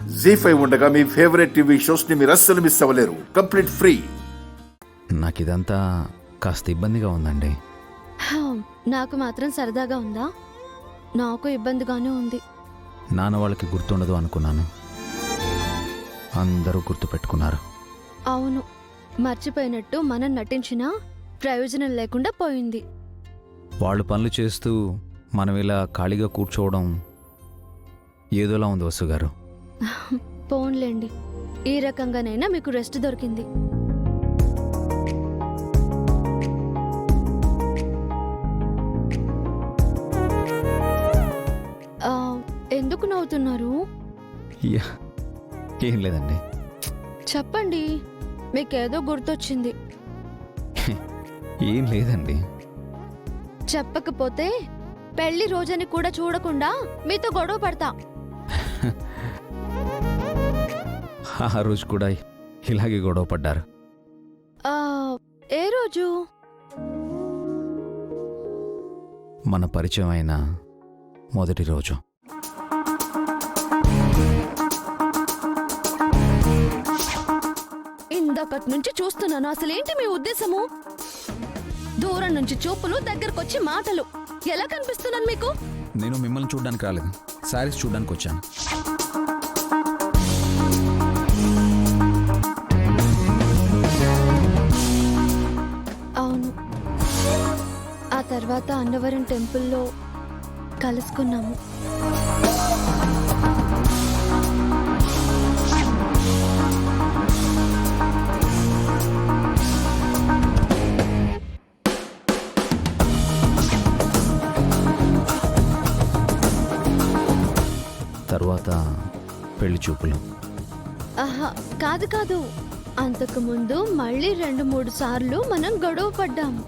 జీ5 ఉండగా మీ favourite TV shows ని మీరు అస్సలు మిస్ అవ్వలేరు. Complete free. నాకు ఇదంతా కాస్త ఇబ్బందిగా ఉందండి. నాకు మాత్రం సరదాగా ఉందా? నాకు ఇబ్బందిగానే ఉంది. నాన్న వాళ్ళకి గుర్తుండదు అనుకున్నాను. అందరూ గుర్తుపెట్టుకున్నారు. అవును, మర్చిపోయినట్టు మనం నటించినా ప్రయోజనం లేకుండా పోయింది. వాళ్ళు పనులు చేస్తూ మనం ఇలా ఖాళీగా కూర్చోవడం ఏదోలా ఉంది వసు గారు. పోన్లేండి, ఈ రకంగానైనా మీకు రెస్ట్ దొరికింది. ఎందుకు నవ్వుతున్నారు? ఏం లేదండి. చెప్పండి, మీకేదో గుర్తొచ్చింది. ఏం లేదండి. చెప్పకపోతే పెళ్లి రోజని కూడా చూడకుండా మీతో గొడవ పడతా. ఆ రోజు కూడా ఇలాగే గొడవ పడ్డారు. ఏ రోజు? మన పరిచయం అయిన మొదటి రోజు. ఇందాకటి నుంచి చూస్తున్నాను. అసలేంటి మీ ఉద్దేశము? దూరం నుంచి చూపులు, దగ్గరకొచ్చి మాటలు. ఎలా కనిపిస్తున్నాను మీకు? నేను మిమ్మల్ని చూడడానికి రాలేదు, శారీస్ చూడడానికి వచ్చాను. అవును, ఆ తర్వాత అన్నవరం టెంపుల్లో కలుసుకున్నాము. తర్వాత పెళ్లి చూపులు. ఆహా, కాదు కాదు, అంతకు ముందు మళ్ళీ 2-3 సార్లు మనం గొడవ పడ్డాము.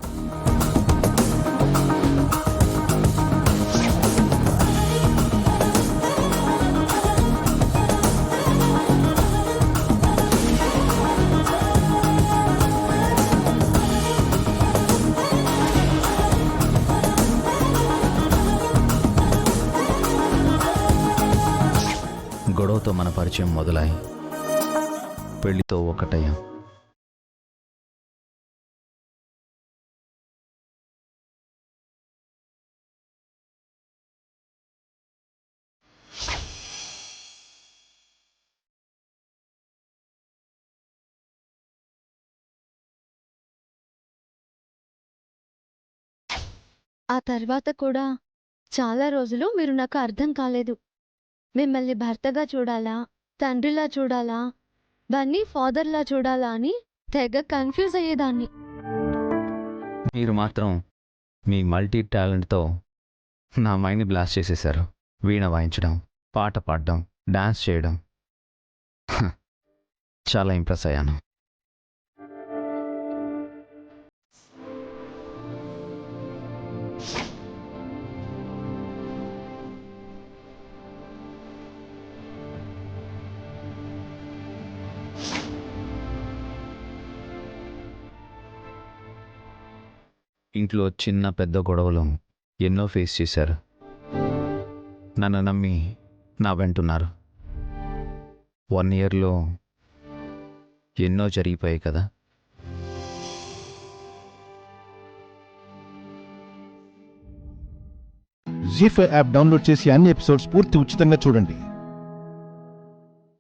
గొడవతో మన పరిచయం మొదలై పెళ్లితో ఒకటయ్యాం. ఆ తర్వాత కూడా చాలా రోజులు మీరు నాకు అర్థం కాలేదు. మిమ్మల్ని భర్తగా చూడాలా, తండ్రిలా చూడాలా, బన్నీ ఫాదర్లా చూడాలా అని తెగ కన్ఫ్యూజ్ అయ్యేదాన్ని. మీరు మాత్రం మీ మల్టీ టాలెంట్తో నా మైండ్ని బ్లాస్ట్ చేసేశారు. వీణ వాయించడం, పాట పాడడం, డాన్స్ చేయడం. చాలా ఇంప్రెస్ అయ్యాను. ఇంట్లో చిన్న పెద్ద గొడవలు ఎన్నో ఫేస్ చేశారు. నన్ను నమ్మి నా వెంటున్నారు. 1 ఇయర్లో ఎన్నో జరిగిపోయాయి కదా. జీ5 యాప్ డౌన్లోడ్ చేసి అన్ని ఎపిసోడ్స్ పూర్తి ఉచితంగా చూడండి.